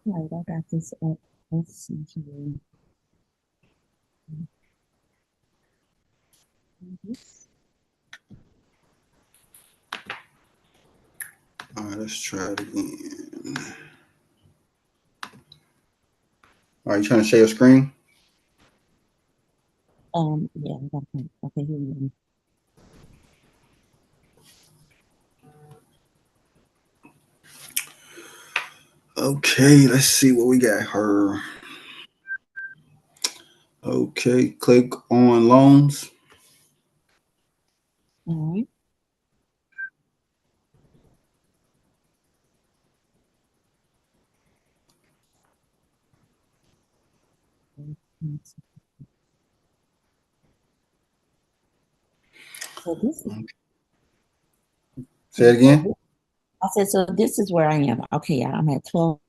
Right, I got this up. Let's see here. This, All right, let's try it again. All right, you trying to share your screen? yeah, I got that. Okay, here we go. Okay, let's see what we got her. Okay, click on loans. All right. Let's see. So this is, Say it so again. I said, so this is where I am. Okay, I'm at 12%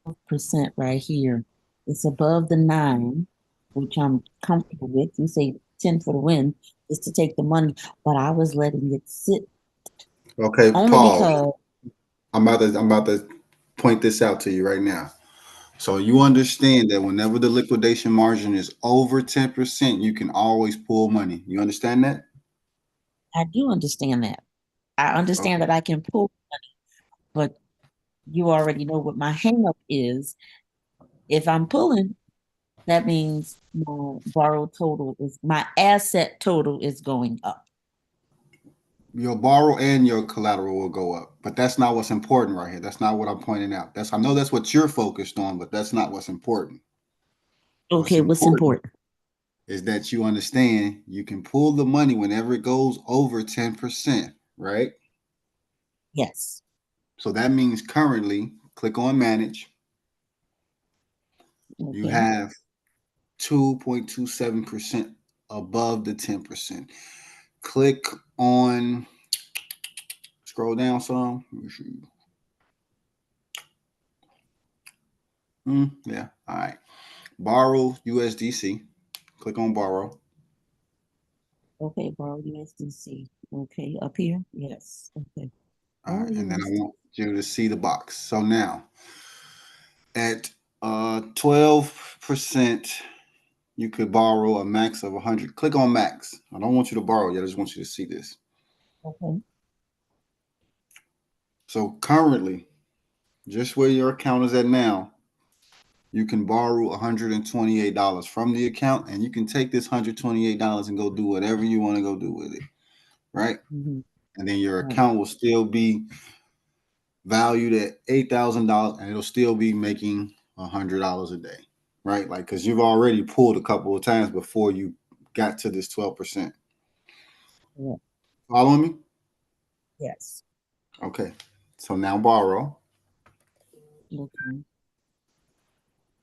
right here. It's above the 9, which I'm comfortable with. You say 10 for the win, is to take the money, but I was letting it sit Okay, only pause. because, I'm about to point this out to you right now. So you understand that whenever the liquidation margin is over 10%, you can always pull money. You understand that? I do understand that. I understand Okay. that I can pull, but you already know what my hang up is. If I'm pulling, that means my borrow total is my asset total is going up. Your borrow and your collateral will go up, but that's not what's important right here. That's not what I'm pointing out. I know that's what you're focused on, but that's not what's important. What's Okay, what's important important? is that you understand you can pull the money whenever it goes over 10%, right? Yes. So that means currently, click on manage, you Okay. have 2.27% above the 10%. Click on, scroll down some. Yeah, all right. Borrow USDC. Click on borrow. Okay, borrow USDC. Okay, up here? Yes. Okay. All Borrow right, and then I USDC. want you to see the box. So now at 12%, you could borrow a max of 100. Click on max. I don't want you to borrow yet. I just want you to see this. Okay. So currently, just where your account is at now, you can borrow $128 from the account, and you can take this $128 and go do whatever you want to go do with it, right? Mm-hmm. And then your Right. account will still be valued at $8,000, and it'll still be making $100 a day, right? Like because you've already pulled a couple of times before you got to this 12%. Yeah. Following me? Yes. Okay. So now borrow. Okay.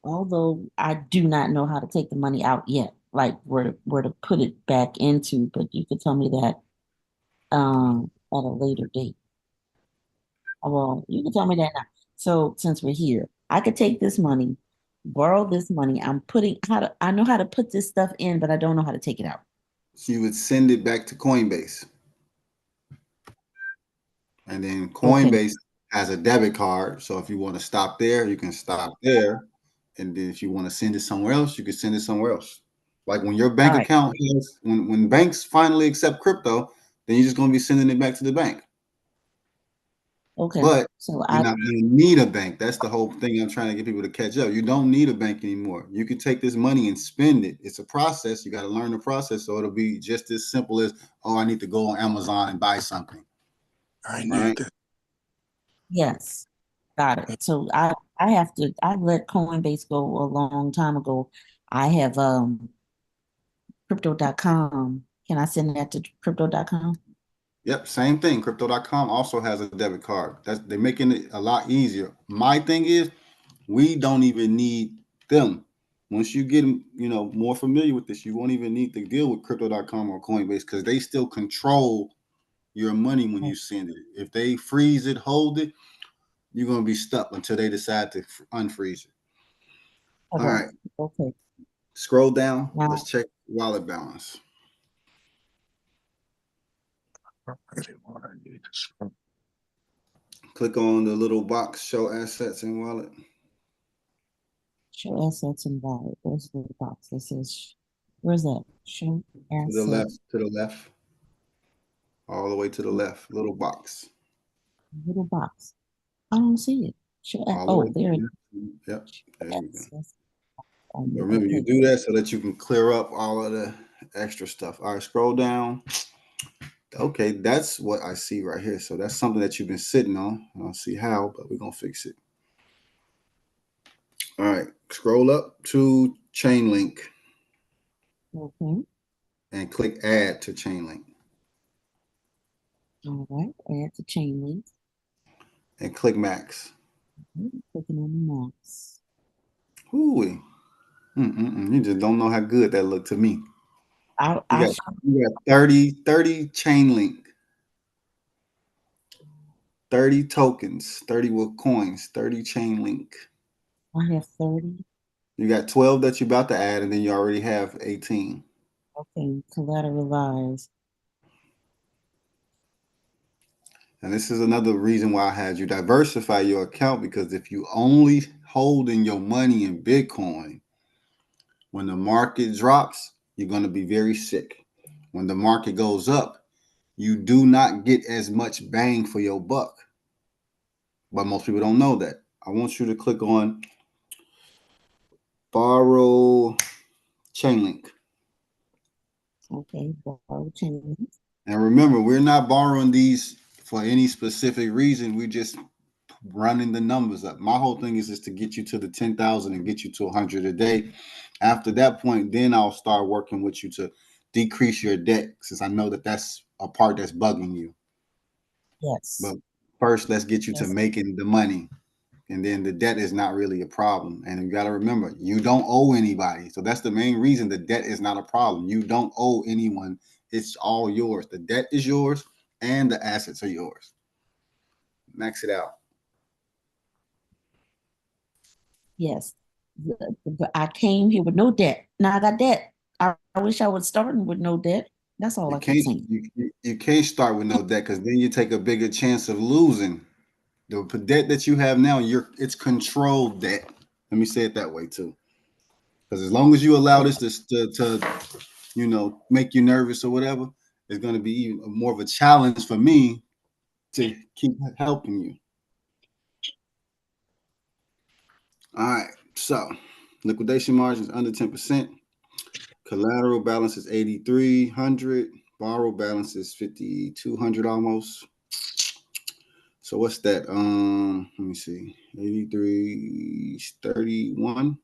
Although I do not know how to take the money out yet, like where to put it back into, but you could tell me that at a later date. Well, you can tell me that now. So since we're here, I could take this money, borrow this money. I'm putting how to I know how to put this stuff in, but I don't know how to take it out. So you would send it back to Coinbase. And then Okay. Coinbase has a debit card. So if you want to stop there, you can stop there. And then if you want to send it somewhere else, you can send it somewhere else. Like when your All bank right. account has, when banks finally accept crypto, then you're just going to be sending it back to the bank. Okay. But So you're I not going to need a bank. That's the whole thing I'm trying to get people to catch up. You don't need a bank anymore. You can take this money and spend it. It's a process. You got to learn the process. So it'll be just as simple as, oh, I need to go on Amazon and buy something. I need Right. this. yes, got it. So I have to I let Coinbase go a long time ago. I have crypto.com. Can I send that to crypto.com? Yep, same thing. Crypto.com also has a debit card. They're making it a lot easier. My thing is, we don't even need them. Once you get more familiar with this, you won't even need to deal with Crypto.com or Coinbase because they still control your money when you send it. If they freeze it, hold it, you're gonna be stuck until they decide to unfreeze it. All Okay. right, Okay. scroll down. Let's Now, check wallet balance. Really what I need this. Click on the little box, show assets and wallet. Show assets and value. There's the box that says, where's that? Show To the left, assets, to the left, all the way to the left, little box. little box. I don't see it. Show, All the way oh, to there it the left. Yep, there you go. is. But remember, you Okay. do that so that you can clear up all of the extra stuff. All right, scroll down. Okay, that's what I see right here. So that's something that you've been sitting on. I don't see how, but we're gonna fix it. All right, scroll up to chain link Okay. and click add to chain link All right. Add to chain link. and click max. Okay. Clicking on the mouse. Ooh, you just don't know how good that looked to me. I, You I, got sh- you got 30 chain link, 30 tokens, 30 with coins, 30 chain link. I have 30. You got 12 that you're about to add, and then you already have 18. Okay. Collateralize. And this is another reason why I had you diversify your account, because if you only holding your money in Bitcoin, when the market drops, you're going to be very sick. When the market goes up, you do not get as much bang for your buck. But most people don't know that. I want you to click on borrow chain link. Okay. Borrow chain link. And remember, we're not borrowing these for any specific reason. We're just running the numbers up. My whole thing is just to get you to the 10,000 and get you to 100 a day. After that point, then I'll start working with you to decrease your debt, since I know that that's a part that's bugging you. Yes. But first, let's get you to Yes. making the money. And then the debt is not really a problem. And you got to remember, you don't owe anybody. So that's the main reason the debt is not a problem. You don't owe anyone. It's all yours. The debt is yours and the assets are yours. Max it out. Yes. But I came here with no debt. Now I got debt. I wish I was starting with no debt. That's all You I keep can't saying. you can't start with no debt, because then you take a bigger chance of losing. The debt that you have now, it's controlled debt. Let me say it that way too. Because as long as you allow this to make you nervous or whatever, it's going to be even more of a challenge for me to keep helping you. All right. So liquidation margin is under 10%. Collateral balance is 8,300. Borrow balance is 5,200 almost. So what's that? Let me see. 83, 31.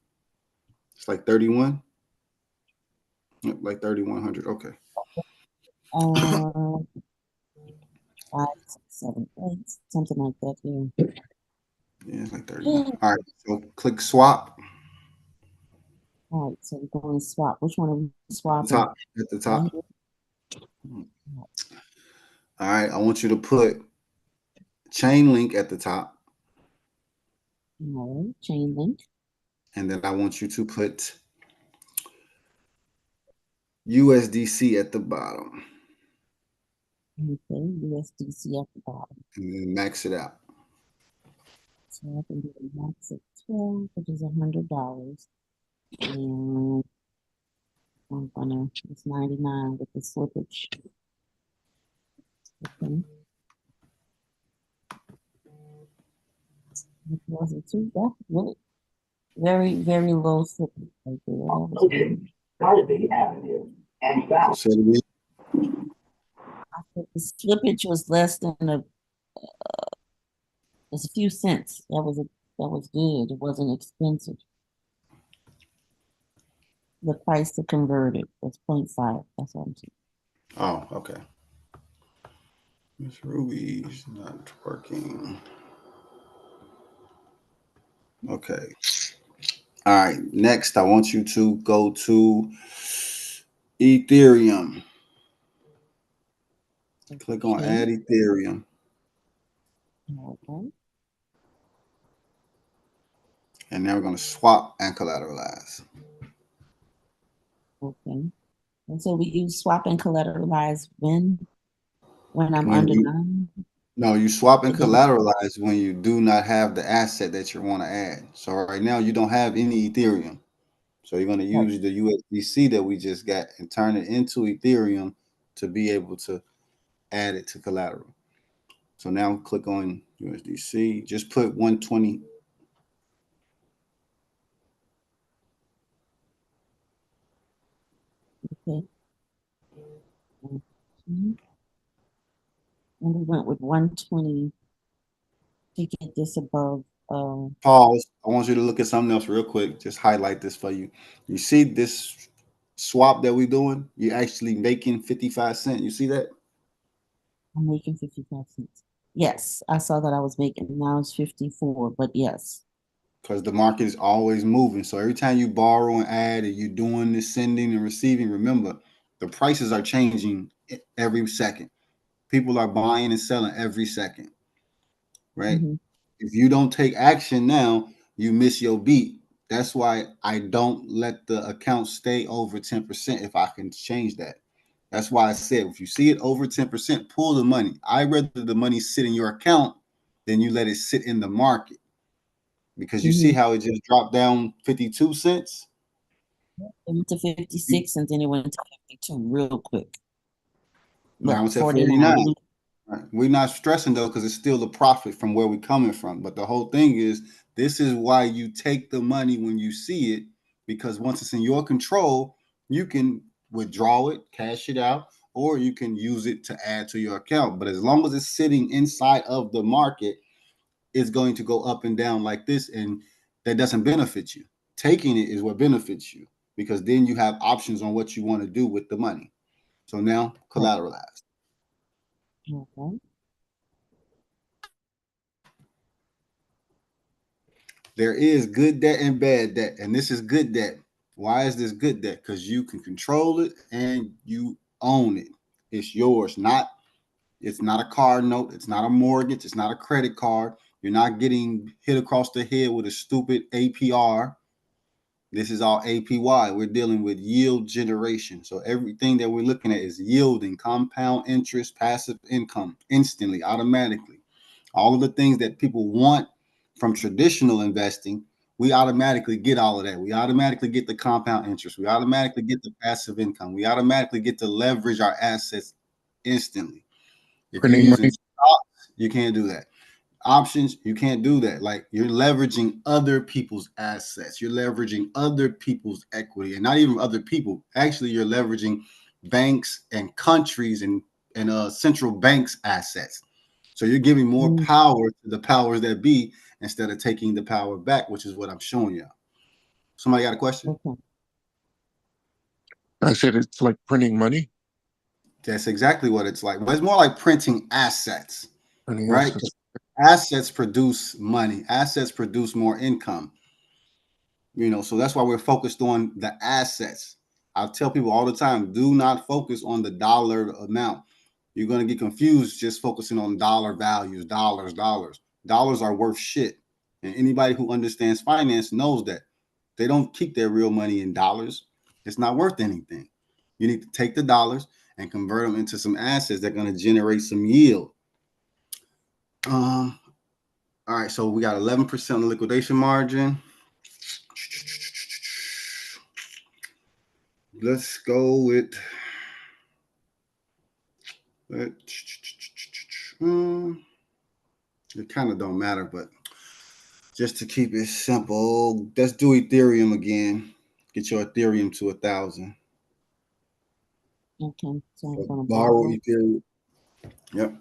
It's like 31. Yep, like 3,100. Okay. Uh, 5, 6, 7, 8, something like that. Yeah. Yeah, it's like 31. All right. So click swap All right. So we're going to swap. Which one are we at the swapping? top. At the Right top. here. All right. I want you to put chain link at the top. All right. Chain link. And then I want you to put USDC at the bottom. Okay. USDC at the bottom. And then max it out. So I can do the max at 12, which is $100. And I'm gonna, it's 99 with the slippage. Okay. It wasn't too bad. Really, very, very low slippage right there. That was good. So the I think the slippage was less than a few cents. That was good. It wasn't expensive. The price to convert it was 0.5. That's what I'm saying. oh, okay. Miss Ruby's not working. Okay. All right. Next, I want you to go to Ethereum. Click on Okay. add Ethereum. Okay. And now we're going to swap and collateralize. Okay. And so we use swap and collateralize when I'm When under we 9. No, you swap and It didn't. collateralize when you do not have the asset that you want to add. So right now you don't have any Ethereum. So you're going to Right. use the USDC that we just got and turn it into Ethereum to be able to add it to collateral. So now click on USDC. Just put 120. Okay. Mhm. And we went with 120 to get this above. Pause. I want you to look at something else real quick. Just highlight this for you. You see this swap that we're doing? You're actually making 55 cents. You see that? I'm making 55 cents. Yes, I saw that I was making now it's 54, but yes. Because the market is always moving. So every time you borrow and add and you're doing this sending and receiving, remember the prices are changing every second. People are buying and selling every second, right? Hmm. If you don't take action now, you miss your beat. That's why I don't let the account stay over 10% if I can change that. That's why I said if you see it over 10%, pull the money. I'd rather the money sit in your account than you let it sit in the market because you see Hmm. how it just dropped down 52 cents. It went to 56 and then it went to 52 real quick. Now Look, it's at 49. 49. Right. We're not stressing though because it's still a profit from where we're coming from. But the whole thing is this is why you take the money when you see it, because once it's in your control, you can withdraw it, cash it out, or you can use it to add to your account. But as long as it's sitting inside of the market, it's going to go up and down like this, and that doesn't benefit you. Taking it is what benefits you because then you have options on what you want to do with the money. So now Right. collateralize. Okay. There is good debt and bad debt, and this is good debt. Why is this good debt? Because you can control it and you own it. It's yours. Not it's not a car note. It's not a mortgage. It's not a credit card. You're not getting hit across the head with a stupid APR. This is all APY. We're dealing with yield generation. So everything that we're looking at is yielding, compound interest, passive income, instantly, automatically. All of the things that people want from traditional investing, we automatically get all of that. We automatically get the compound interest. We automatically get the passive income. We automatically get to leverage our assets instantly. If you're Printing using money. stocks, you can't do that. Options, you can't do that. Like you're leveraging other people's assets. You're leveraging other people's equity, and not even other people. Actually, you're leveraging banks and countries and central banks assets. So you're giving more Mm, power to the powers that be instead of taking the power back, which is what I'm showing you. Somebody got a question? okay. I said it's like printing money. That's exactly what it's like. But it's more like printing assets, Printing right? assets. Assets produce money. Assets produce more income. So that's why we're focused on the assets. I tell people all the time, do not focus on the dollar amount. You're going to get confused just focusing on dollar values, dollars. Dollars are worth shit. And anybody who understands finance knows that they don't keep their real money in dollars. It's not worth anything. You need to take the dollars and convert them into some assets that are going to generate some yield. All right, so we got 11% liquidation margin. Let's go with it kind of don't matter, but just to keep it simple, let's do Ethereum again. Get your Ethereum to 1,000. Okay. So I'm So gonna borrow borrow. Ethereum. Yep.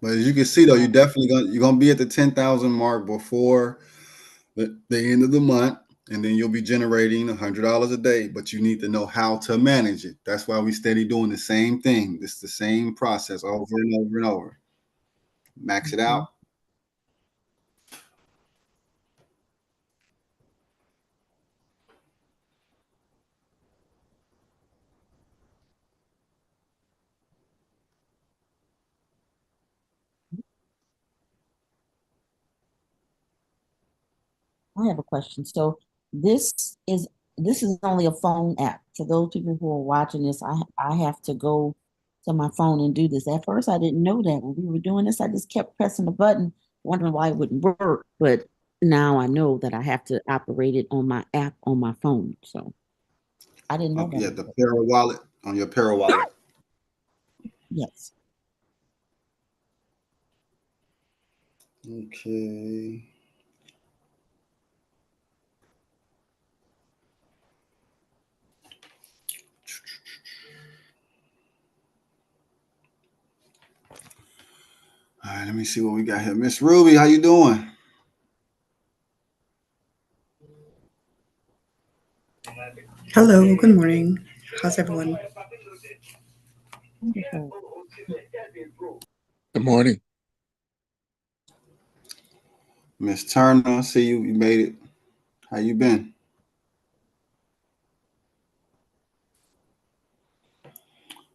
But as you can see, though, you're gonna be at the 10,000 mark before the end of the month, and then you'll be generating $100 a day. But you need to know how to manage it. That's why we steady doing the same thing. It's the same process over and over and over. Max it Okay. out. I have a question. So this is only a phone app. For those people who are watching this, I have to go to my phone and do this. At first, I didn't know that when we were doing this. I just kept pressing the button, wondering why it wouldn't work. But now I know that I have to operate it on my app on my phone. So I didn't know Okay, yeah, that. the Para wallet on your Para wallet. Yes. Okay. All right, let me see what we got here. Miss Ruby, how you doing? Hello, good morning. How's everyone? Wonderful. Good morning. Miss Turner, see you made it. How you been?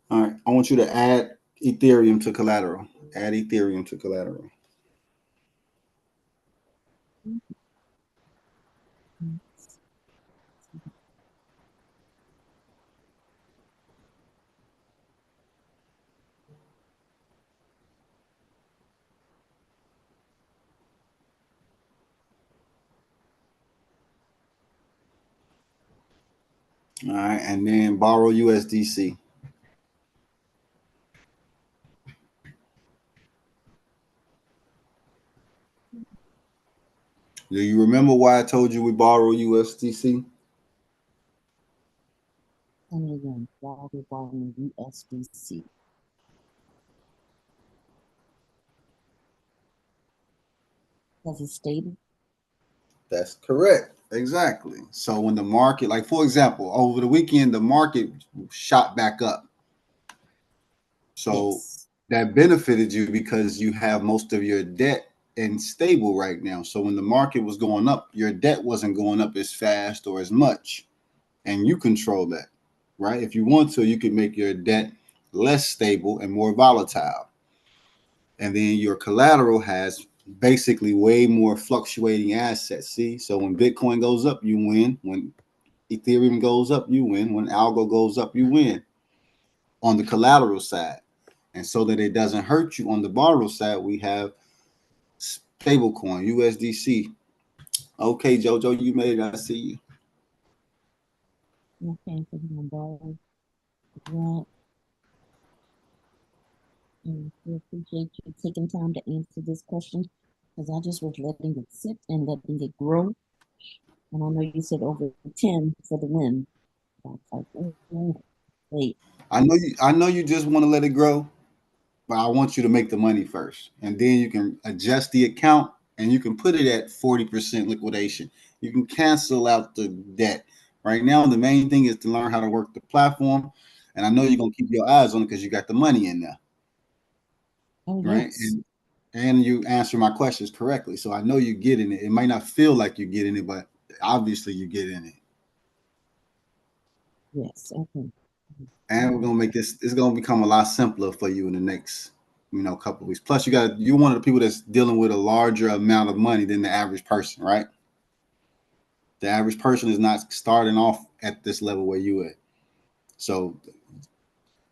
All right, I want you to add Ethereum to collateral. Add Ethereum to collateral. All right, and then borrow USDC. Do you remember why I told you we borrow USDC? And again, while we're borrowing USDC. Because it's stable. That's correct. Exactly. So when the market, like for example, over the weekend, the market shot back up. So Yes. that benefited you because you have most of your debt in stable right now. So when the market was going up, your debt wasn't going up as fast or as much. And you control that, right? If you want to, you can make your debt less stable and more volatile. And then your collateral has basically way more fluctuating assets. See, so when Bitcoin goes up, you win. When Ethereum goes up, you win. When Algo goes up, you win on the collateral side. And so that it doesn't hurt you on the borrow side, we have stablecoin, USDC. Okay, Jojo, you made it. I see you. Okay, so we're gonna borrow that. And we appreciate you taking time to answer this question because I just was letting it sit and letting it grow. And I know you said over 10 for the win. I was like, oh, wait. I know you just want to let it grow, but I want you to make the money first. And then you can adjust the account and you can put it at 40% liquidation. You can cancel out the debt. Right now, the main thing is to learn how to work the platform. And I know you're gonna keep your eyes on it because you got the money in there, Oh, right? yes. And you answer my questions correctly. So I know you're getting it. It might not feel like you're getting it, but obviously you're getting it. Yes. Okay. And we're gonna make this. It's gonna become a lot simpler for you in the next, couple of weeks. Plus, you're one of the people that's dealing with a larger amount of money than the average person, right? The average person is not starting off at this level where you at. So,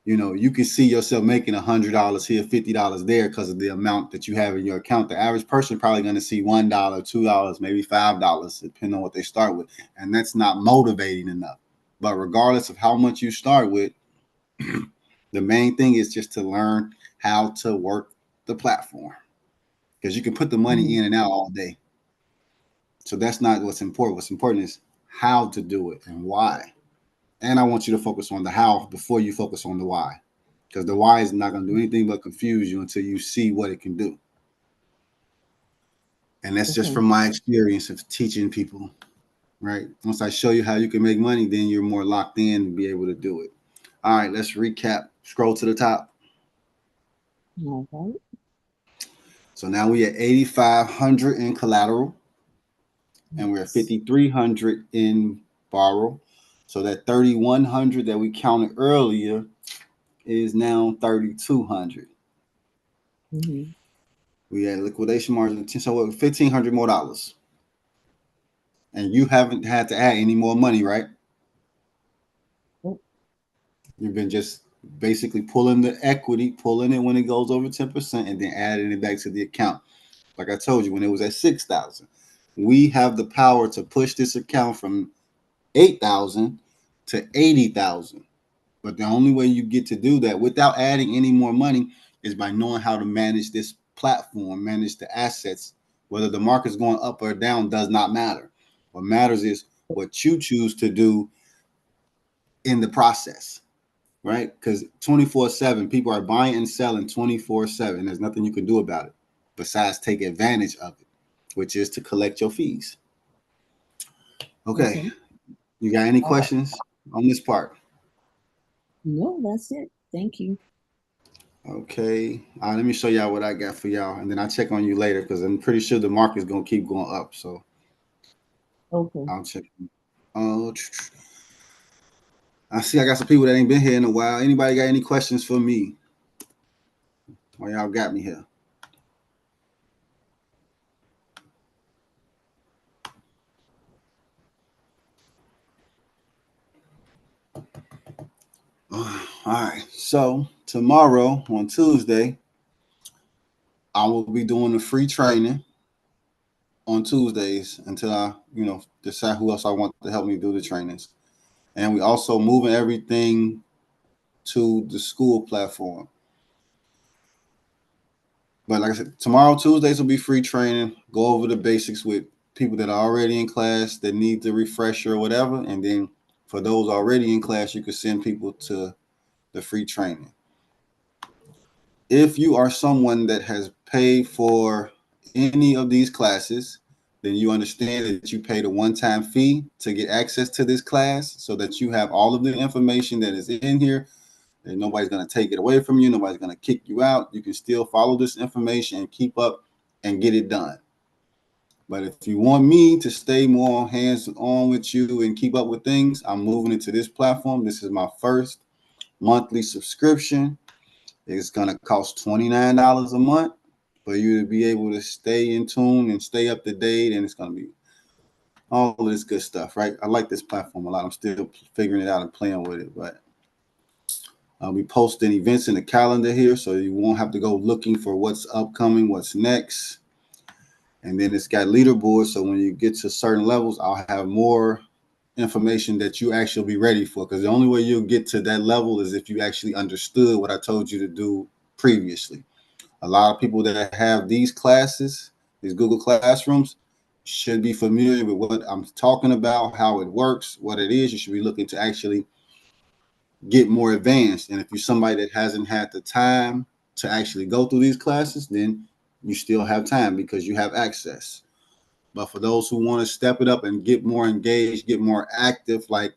you can see yourself making $100 here, $50 there because of the amount that you have in your account. The average person probably going to see $1, $2, maybe $5, depending on what they start with, and that's not motivating enough. But regardless of how much you start with, the main thing is just to learn how to work the platform because you can put the money in and out all day. So that's not what's important. What's important is how to do it and why. And I want you to focus on the how before you focus on the why, because the why is not going to do anything but confuse you until you see what it can do. And that's just Okay. from my experience of teaching people, right? Once I show you how you can make money, then you're more locked in to be able to do it. All right, let's recap. Scroll to the top. All right. So now we at 8,500 in collateral and we're at Yes. 5,300 in borrow. So that 3,100 that we counted earlier is now 3,200. Mm-hmm. We had liquidation margin, so what, $1,500 more dollars. And you haven't had to add any more money, right? Oh, You've been just basically pulling the equity, pulling it when it goes over 10%, and then adding it back to the account. Like I told you, when it was at 6,000, we have the power to push this account from 8,000 to 80,000. But the only way you get to do that without adding any more money is by knowing how to manage this platform, manage the assets. Whether the market's going up or down does not matter. What matters is what you choose to do in the process, right? Because 24/7, people are buying and selling 24/7. There's nothing you can do about it besides take advantage of it, which is to collect your fees. Okay. You got any All right. questions on this part? No, that's it. Thank you. Okay. Let me show y'all what I got for y'all, and then I'll check on you later because I'm pretty sure the market's gonna keep going up. So Okay. I'll check. I see I got some people that ain't been here in a while. Anybody got any questions for me? Well, y'all got me here. All right. So tomorrow on Tuesday, I will be doing a free training on Tuesdays until I, decide who else I want to help me do the trainings. And we also moving everything to the school platform. But like I said, tomorrow, Tuesdays will be free training. Go over the basics with people that are already in class that need the refresher or whatever. And then for those already in class, you can send people to the free training. If you are someone that has paid for any of these classes, then you understand that you paid a one-time fee to get access to this class so that you have all of the information that is in here. And nobody's going to take it away from you. Nobody's going to kick you out. You can still follow this information and keep up and get it done. But if you want me to stay more hands-on with you and keep up with things, I'm moving into this platform. This is my first monthly subscription. It's going to cost $29 a month for you to be able to stay in tune and stay up to date. And it's going to be all of this good stuff, right? I like this platform a lot. I'm still figuring it out and playing with it, but I'll be posting events in the calendar here, so you won't have to go looking for what's upcoming, what's next. And then it's got leaderboards, so when you get to certain levels, I'll have more information that you actually be ready for. Because the only way you'll get to that level is if you actually understood what I told you to do previously. A lot of people that have these classes, these Google Classrooms, should be familiar with what I'm talking about, how it works, what it is. You should be looking to actually get more advanced. And if you're somebody that hasn't had the time to actually go through these classes, then you still have time because you have access. But for those who want to step it up and get more engaged, get more active, like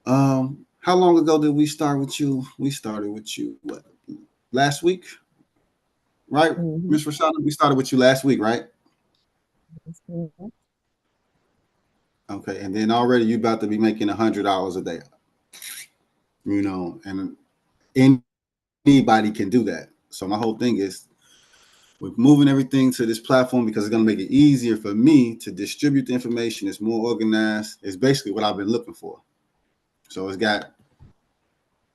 how long ago did we start with you? We started with you what, last week, right? Miss Rashada, we started with you last week, right? Okay, and then already you about to be making $100 a day. And anybody can do that. So my whole thing is we're moving everything to this platform because it's going to make it easier for me to distribute the information. It's more organized. It's basically what I've been looking for. So it's got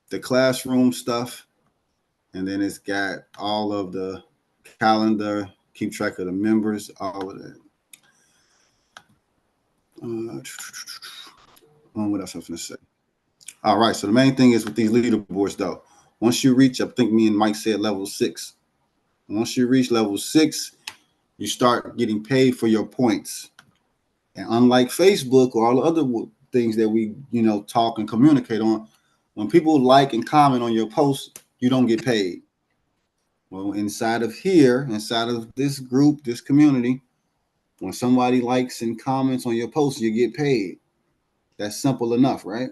the classroom stuff, and then it's got all of the calendar, keep track of the members, all of that. What else I was going to say? All right, so the main thing is with these leaderboards, though, once you reach, I think me and Mike said level 6. Once you reach level 6, you start getting paid for your points. And unlike Facebook or all the other things that we, talk and communicate on, when people like and comment on your post, you don't get paid. Well, inside of here, inside of this group, this community, when somebody likes and comments on your post, you get paid. That's simple enough, right?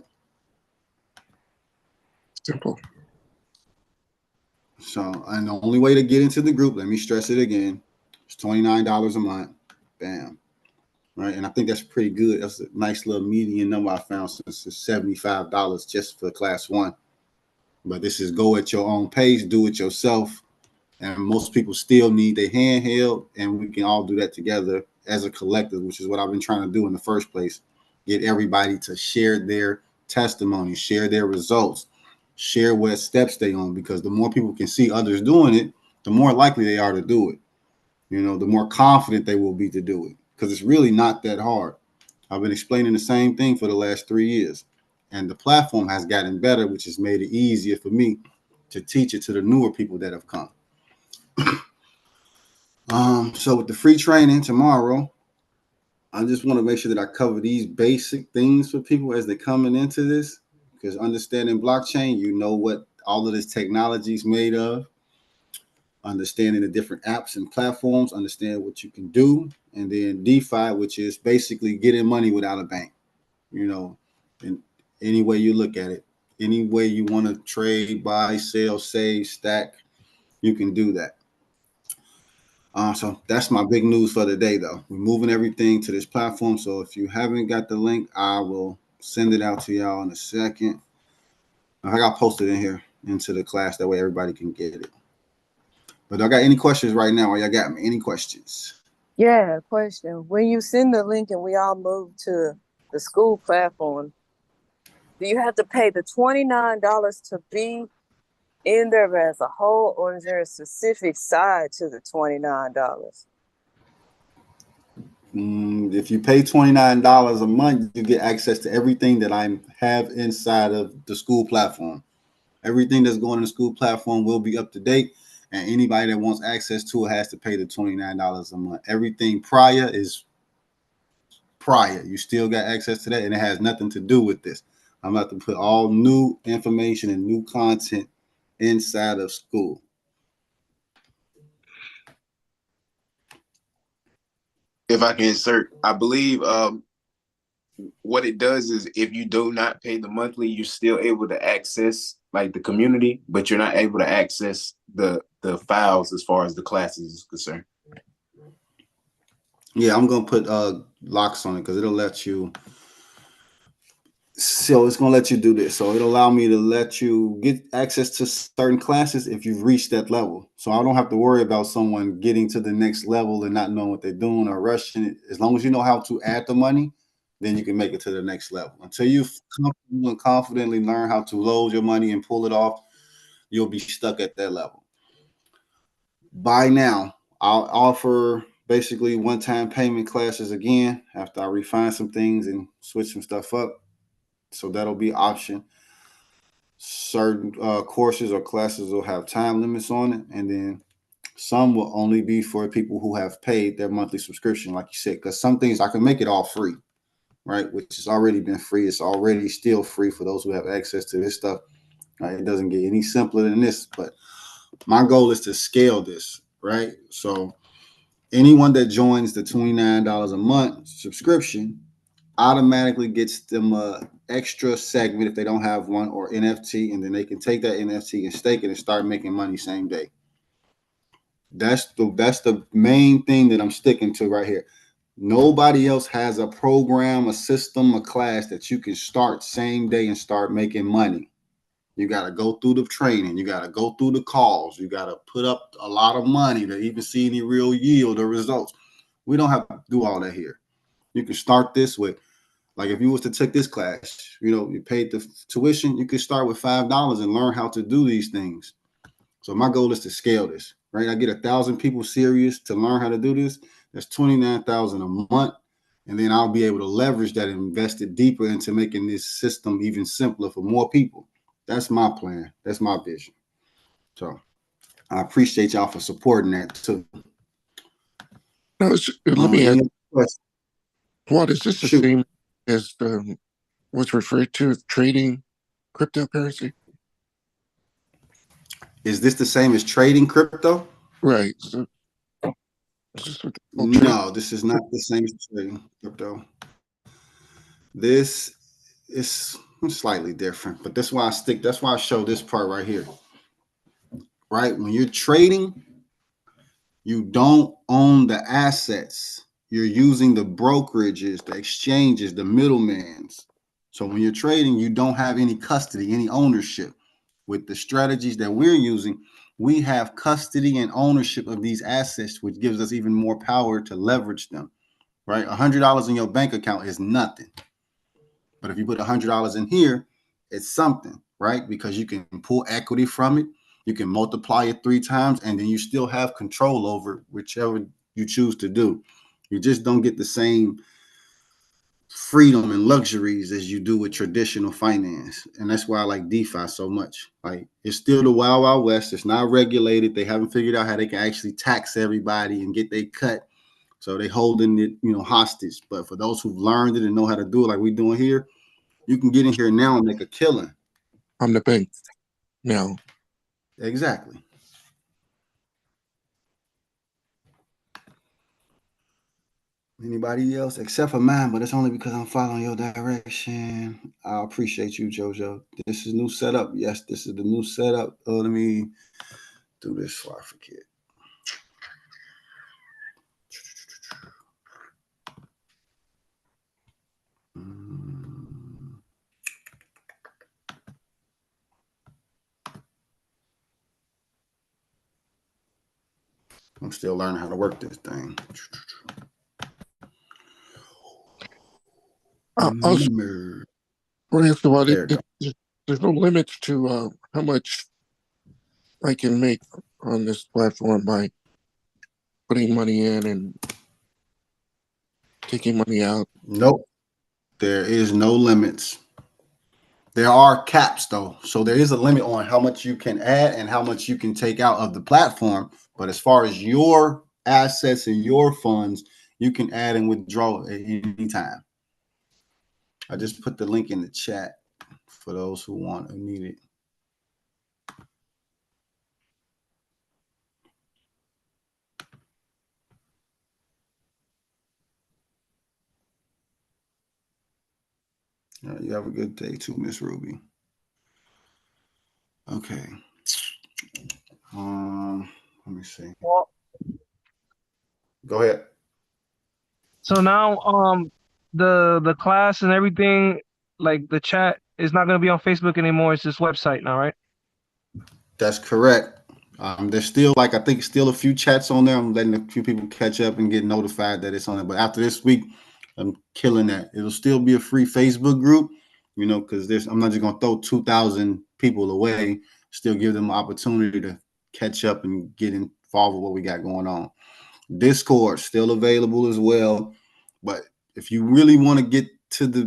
Simple. So, and the only way to get into the group, let me stress it again, it's $29 a month. Bam. Right. And I think that's pretty good. That's a nice little median number I found since it's $75 just for class 1. But this is go at your own pace, do it yourself. And most people still need their handheld, and we can all do that together as a collective, which is what I've been trying to do in the first place. Get everybody to share their testimony, share their results, share what steps they on, because the more people can see others doing it, the more likely they are to do it. You know, the more confident they will be to do it, because it's really not that hard. I've been explaining the same thing for the last 3 years, and the platform has gotten better, which has made it easier for me to teach it to the newer people that have come. So with the free training tomorrow, I just want to make sure that I cover these basic things for people as they're coming into this, because understanding blockchain, you know what all of this technology is made of, understanding the different apps and platforms, understand what you can do, and then DeFi, which is basically getting money without a bank. You know, in any way you look at it, any way you want to trade, buy, sell, save, stack, you can do that. So that's my big news for the day, though. We're moving everything to this platform. So if you haven't got the link, I will send it out to y'all in a second. I got posted in here into the class. That way everybody can get it. But I got any questions right now? Or y'all got me? Any questions? Yeah, question. When you send the link and we all move to the school platform, do you have to pay the $29 to be in there as a whole, or is there a specific side to the $29? If you pay $29 a month, you get access to everything that I have inside of the school platform. Everything that's going in the school platform will be up to date, and anybody that wants access to it has to pay the $29 a month. Everything prior is prior. You still got access to that, and it has nothing to do with this. I'm about to put all new information and new content inside of school. If I can insert, I believe what it does is if you do not pay the monthly, you're still able to access like the community, but you're not able to access the files as far as the classes is concerned. Yeah, I'm gonna put locks on it because it'll let you. So it's gonna let you do this. So it'll allow me to let you get access to certain classes if you've reached that level. So I don't have to worry about someone getting to the next level and not knowing what they're doing or rushing it. As long as you know how to add the money, then you can make it to the next level. Until you comfortable and confidently learn how to load your money and pull it off, you'll be stuck at that level. By now, I'll offer basically one-time payment classes again after I refine some things and switch some stuff up. So that'll be an option. Certain courses or classes will have time limits on it, and then some will only be for people who have paid their monthly subscription, like you said, because some things I can make it all free, right? Which has already been free. It's already still free for those who have access to this stuff. Right? It doesn't get any simpler than this, but my goal is to scale this, right? So anyone that joins the $29 a month subscription automatically gets them a extra segment if they don't have one, or NFT, and then they can take that NFT and stake it and start making money same day. That's the main thing that I'm sticking to right here. Nobody else has a program, a system, a class that you can start same day and start making money. You got to go through the training. You got to go through the calls. You got to put up a lot of money to even see any real yield or results. We don't have to do all that here. You can start this with, like if you was to take this class, you know, you paid the tuition, you could start with $5 and learn how to do these things. So my goal is to scale this, right? I get 1,000 people serious to learn how to do this. That's 29,000 a month. And then I'll be able to leverage that and invest it deeper into making this system even simpler for more people. That's my plan. That's my vision. So I appreciate y'all for supporting that too. Now, let me ask, Questions? what is this the Shoot. same as what's referred to as trading cryptocurrency? Is this the same as trading crypto? Right. So, no, this is not the same as trading crypto. This is slightly different, but that's why I show this part right here. Right? When you're trading, you don't own the assets. You're using the brokerages, the exchanges, the middlemans. So when you're trading, you don't have any custody, any ownership. With the strategies that we're using, we have custody and ownership of these assets, which gives us even more power to leverage them. Right? $100 in your bank account is nothing. But if you put $100 in here, it's something. right? Because you can pull equity from it. You can multiply it 3 times, and then you still have control over whichever you choose to do. You just don't get the same freedom and luxuries as you do with traditional finance. And that's why I like DeFi so much. Like, it's still the wild, wild west. It's not regulated. They haven't figured out how they can actually tax everybody and get their cut. So they holding it, hostage. But for those who've learned it and know how to do it like we doing here, you can get in here now and make a killing. I'm the bank now. Exactly. Anybody else except for mine, but it's only because I'm following your direction. I appreciate you, JoJo. This is new setup. Yes, this is the new setup. Let me do this so I forget. I'm still learning how to work this thing. I was asked about it. There it goes. There's no limits to how much I can make on this platform by putting money in and taking money out. Nope. There is no limits. There are caps though. So there is a limit on how much you can add and how much you can take out of the platform. But as far as your assets and your funds, you can add and withdraw at any time. I just put the link in the chat for those who want or need it. You have a good day too, Miss Ruby. Okay. Let me see. Well, Go ahead. so now the class and everything, like the chat, is not gonna be on Facebook anymore. It's this website now, right? That's correct. There's still, like, I think still a few chats on there. I'm letting a few people catch up and get notified that it's on there. But after this week, I'm killing that. It'll still be a free Facebook group, because I'm not just gonna throw 2,000 people away. Still give them an opportunity to catch up and get involved with what we got going on. Discord still available as well. But if you really want to get to the,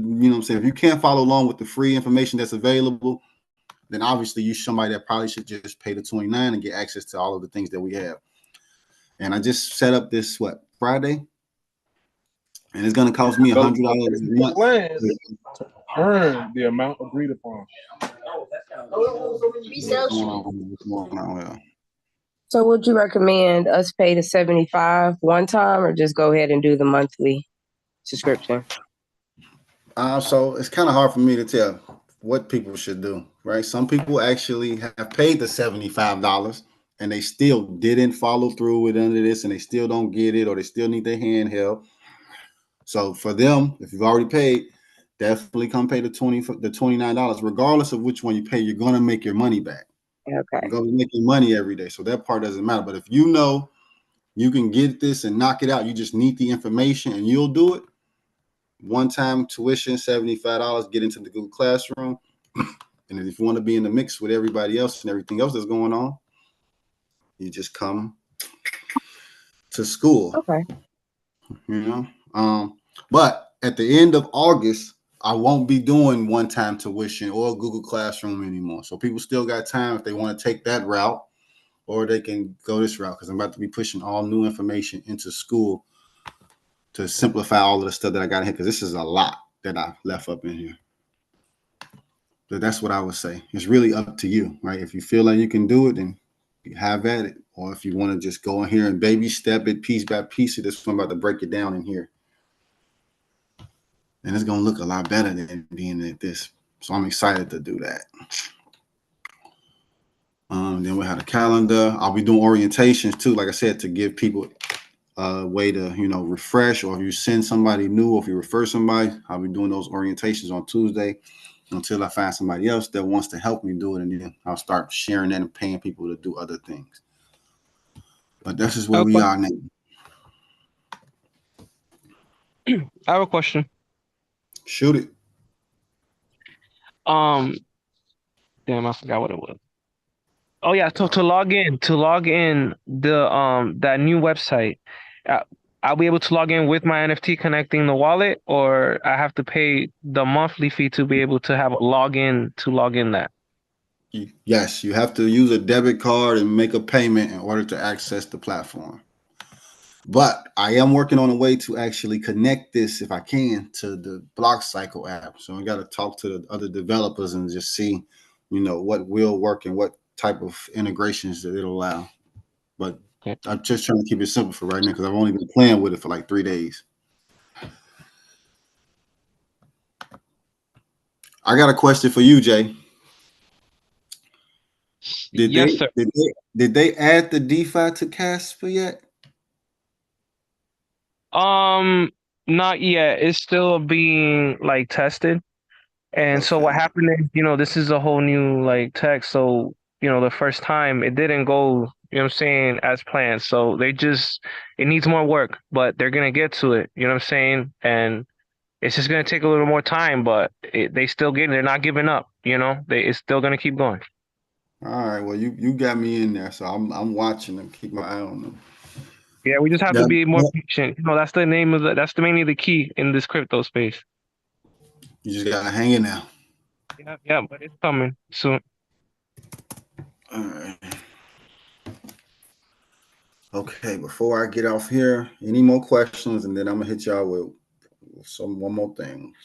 if you can't follow along with the free information that's available, then obviously you're somebody that probably should just pay the $29 and get access to all of the things that we have. And I just set up this Friday, and it's gonna cost me $100 a month. Plans to earn the amount agreed upon. So would you recommend us pay the $75 one time or just go ahead and do the monthly subscription? So it's kind of hard for me to tell what people should do, right? Some people actually have paid the $75 and they still didn't follow through with any of this, and they still don't get it, or they still need their hand held. So for them, if you've already paid, definitely come pay the $29. Regardless of which one you pay, you're gonna make your money back. Okay. You're gonna be making money every day, so that part doesn't matter. But if you know you can get this and knock it out, you just need the information and you'll do it. One-time tuition, $75, get into the Google Classroom. And if you want to be in the mix with everybody else and everything else that's going on, you just come to school. Okay. But at the end of August, I won't be doing one-time tuition or Google Classroom anymore. So people still got time if they want to take that route, or they can go this route, because I'm about to be pushing all new information into school to simplify all of the stuff that I got in here, because this is a lot that I left up in here. So that's what I would say. It's really up to you, right? If you feel like you can do it, then you have at it. Or if you want to just go in here and baby step it piece by piece, this one I'm about to break it down in here. And it's going to look a lot better than being at this. So I'm excited to do that. Then we have a calendar. I'll be doing orientations too, like I said, to give people a way to, refresh, or if you send somebody new, or if you refer somebody, I'll be doing those orientations on Tuesday until I find somebody else that wants to help me do it. And then I'll start sharing that and paying people to do other things. But this is where we are now. I have a question. Shoot it. Damn, I forgot what it was. Oh yeah, so to log in the that new website, uh, I'll be able to log in with my NFT connecting the wallet, or I have to pay the monthly fee to be able to have a login to log in that. Yes, you have to use a debit card and make a payment in order to access the platform. But I am working on a way to actually connect this, if I can, to the Block Cycle app. So I got to talk to the other developers and just see, what will work and what type of integrations that it'll allow. But Okay. I'm just trying to keep it simple for right now because I've only been playing with it for like 3 days. I got a question for you, Jay. Did Yes, they sir. did they add the DeFi to Casper yet? Not yet. It's still being like tested. And so what Okay. happened is, this is a whole new like tech. So, the first time it didn't go, what I'm saying, as planned. So it needs more work, but they're gonna get to it. You know what I'm saying? And it's just gonna take a little more time, but they're not giving up. It's still gonna keep going. All right. Well, you got me in there, so I'm watching them. Keep my eye on them. Yeah, we just have to Yeah. be more patient. That's the name of that's mainly the key in this crypto space. You just gotta hang in there. Yeah, yeah, but it's coming soon. All right. Okay. Before I get off here, any more questions, and then I'm gonna hit y'all with one more thing.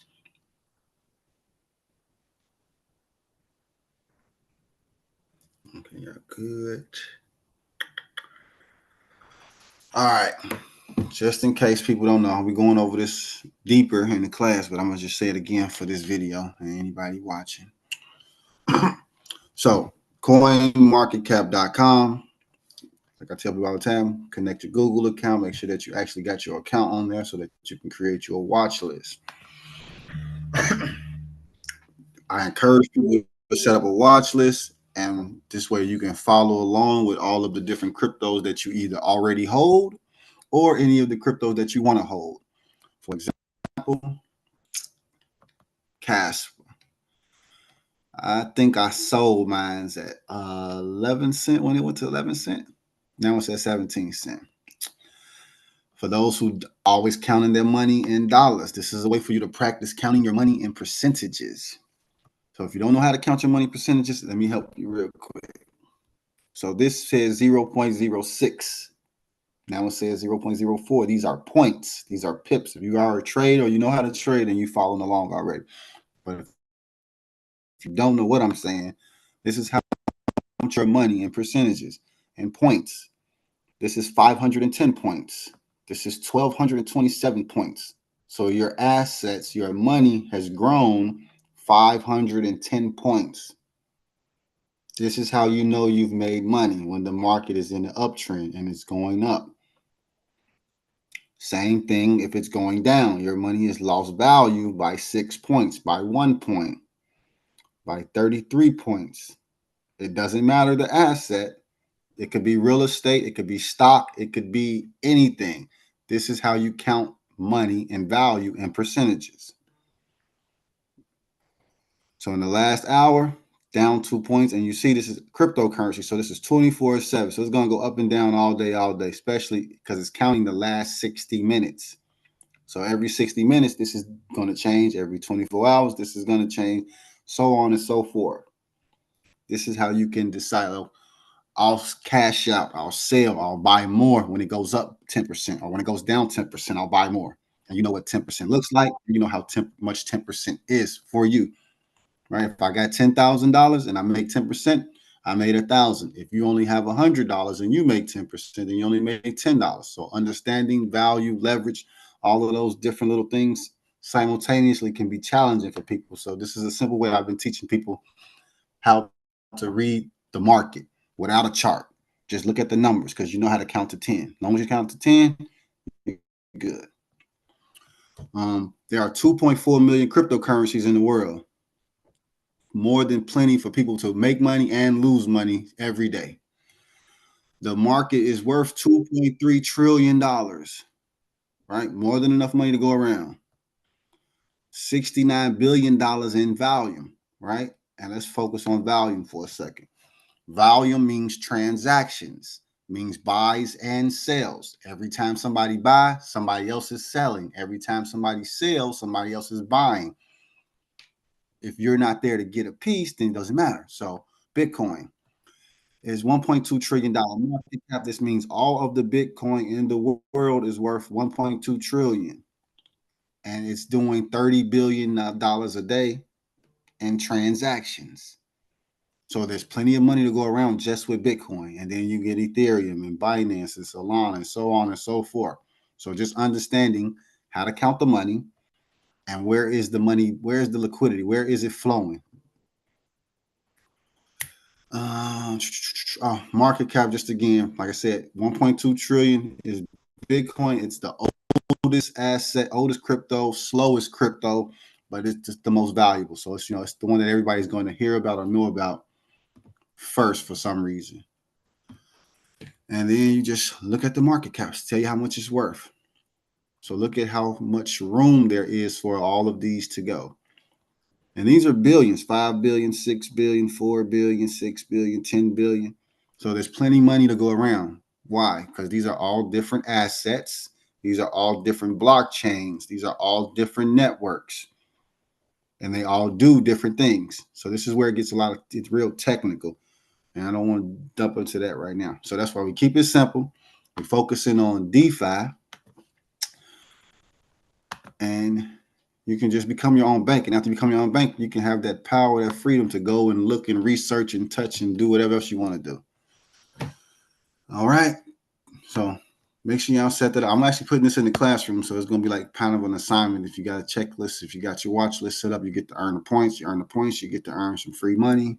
Okay. Yeah. Good. All right. Just in case people don't know, we're going over this deeper in the class, but I'm gonna just say it again for this video and anybody watching. So, coinmarketcap.com. Like I tell people all the time, connect your Google account. Make sure that you actually got your account on there so that you can create your watch list. I encourage people to set up a watch list, and this way you can follow along with all of the different cryptos that you either already hold or any of the cryptos that you want to hold. For example, Casper. I think I sold mine at 11 cent when it went to 11 cent. Now it's at 17 cent. For those who always counting their money in dollars, this is a way for you to practice counting your money in percentages. So if you don't know how to count your money percentages, let me help you real quick. So this says 0.06. Now it says 0.04. These are points. These are pips. If you are a trade or you know how to trade and you're following along already. But if you don't know what I'm saying, this is how you count your money in percentages and points. This is 510 points. This is 1,227 points. So your assets, your money has grown 510 points. This is how you know you've made money when the market is in the uptrend and it's going up. Same thing if it's going down. Your money has lost value by 6 points, by 1 point, by 33 points. It doesn't matter the asset. It could be real estate. It could be stock. It could be anything. This is how you count money and value in percentages. So in the last hour, down 2 points. And you see this is cryptocurrency. So this is 24/7. So it's going to go up and down all day, especially because it's counting the last 60 minutes. So every 60 minutes, this is going to change. Every 24 hours, this is going to change. So on and so forth. This is how you can decide, I'll cash out, I'll sell, I'll buy more when it goes up 10%, or when it goes down 10%, I'll buy more. And you know what 10% looks like. You know how much 10% is for you, right? If I got $10,000 and I make 10%, I made $1,000. If you only have $100 and you make 10%, then you only make $10. So understanding value, leverage, all of those different little things simultaneously can be challenging for people. So this is a simple way I've been teaching people how to read the market without a chart. Just look at the numbers because you know how to count to 10. As long as you count to 10, you're good. There are 2.4 million cryptocurrencies in the world. More than plenty for people to make money and lose money every day. The market is worth $2.3 trillion, right? More than enough money to go around. $69 billion in volume, right? And let's focus on volume for a second. Volume means transactions, means buys and sells. Every time somebody buys, somebody else is selling. Every time somebody sells, somebody else is buying. If you're not there to get a piece, then it doesn't matter. So Bitcoin is $1.2 trillion market cap. This means all of the Bitcoin in the world is worth $1.2 trillion. And it's doing $30 billion a day in transactions. So there's plenty of money to go around just with Bitcoin. And then you get Ethereum and Binance and Solana and so on and so forth. So just understanding how to count the money and where is the money, where is the liquidity, where is it flowing? Market cap, just again, like I said, 1.2 trillion is Bitcoin. It's the oldest asset, oldest crypto, slowest crypto, but it's just the most valuable. So it's, it's the one that everybody's going to hear about or know about first for some reason. And then you just look at the market caps, tell you how much it's worth. So look at how much room there is for all of these to go. And these are billions, 5 billion, 6 billion, 4 billion, 6 billion, 10 billion. So there's plenty of money to go around. Why? Because these are all different assets. These are all different blockchains. These are all different networks. And they all do different things. So this is where it gets it's real technical. And I don't want to dump into that right now. So that's why we keep it simple. We're focusing on DeFi. And you can just become your own bank. And after you become your own bank, you can have that power, that freedom to go and look and research and touch and do whatever else you want to do. All right. So make sure y'all set that up. I'm actually putting this in the classroom. So it's going to be like kind of an assignment. If you got a checklist, if you got your watch list set up, you get to earn the points. You earn the points, you get to earn some free money.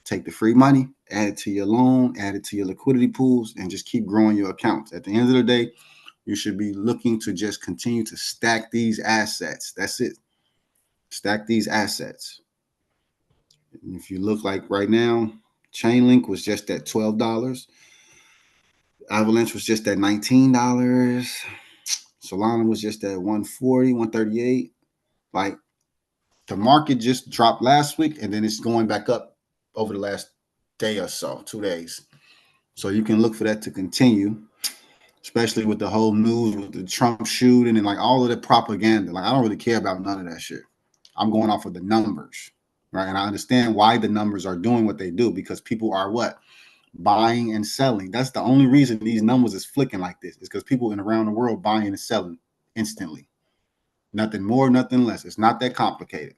Take the free money, add it to your loan, add it to your liquidity pools, and just keep growing your accounts. At the end of the day, you should be looking to just continue to stack these assets. That's it. Stack these assets. And if you look like right now, Chainlink was just at $12. Avalanche was just at $19. Solana was just at 140, 138. Like the market just dropped last week and then it's going back up over the last day or so, 2 days. So you can look for that to continue, especially with the whole news with the Trump shooting and like all of the propaganda. Like I don't really care about none of that shit. I'm going off of the numbers, right? And I understand why the numbers are doing what they do because people are what? Buying and selling. That's the only reason these numbers is flicking like this is because people in around the world buying and selling instantly. Nothing more, nothing less. It's not that complicated.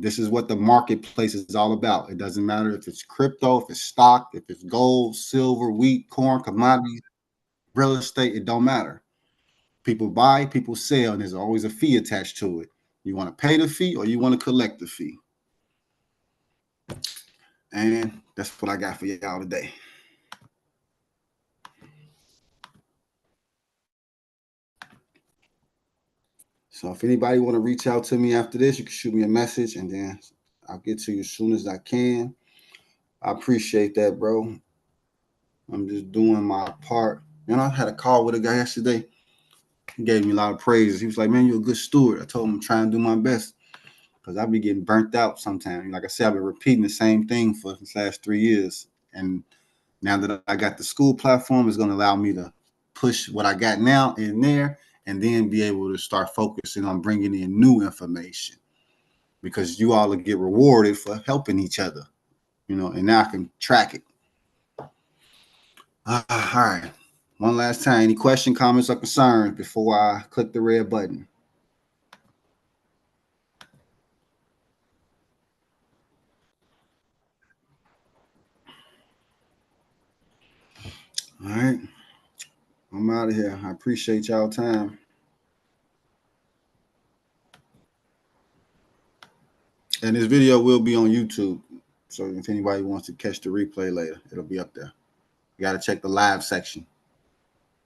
This is what the marketplace is all about. It doesn't matter if it's crypto, if it's stock, if it's gold, silver, wheat, corn, commodities, real estate, it don't matter. People buy, people sell, and there's always a fee attached to it. You want to pay the fee or you want to collect the fee. And that's what I got for y'all today. So if anybody want to reach out to me after this, you can shoot me a message and then I'll get to you as soon as I can. I appreciate that, bro. I'm just doing my part. I had a call with a guy yesterday. He gave me a lot of praises. He was like, man, you're a good steward. I told him I'm trying to do my best because I be getting burnt out sometimes. Like I said, I've been repeating the same thing for the last 3 years. And now that I got the school platform, it's going to allow me to push what I got now in there and then be able to start focusing on bringing in new information because you all will get rewarded for helping each other, and now I can track it. All right. One last time. Any questions, comments, or concerns before I click the red button? All right. I'm out of here. I appreciate y'all time. And this video will be on YouTube. So if anybody wants to catch the replay later, it'll be up there. You got to check the live section.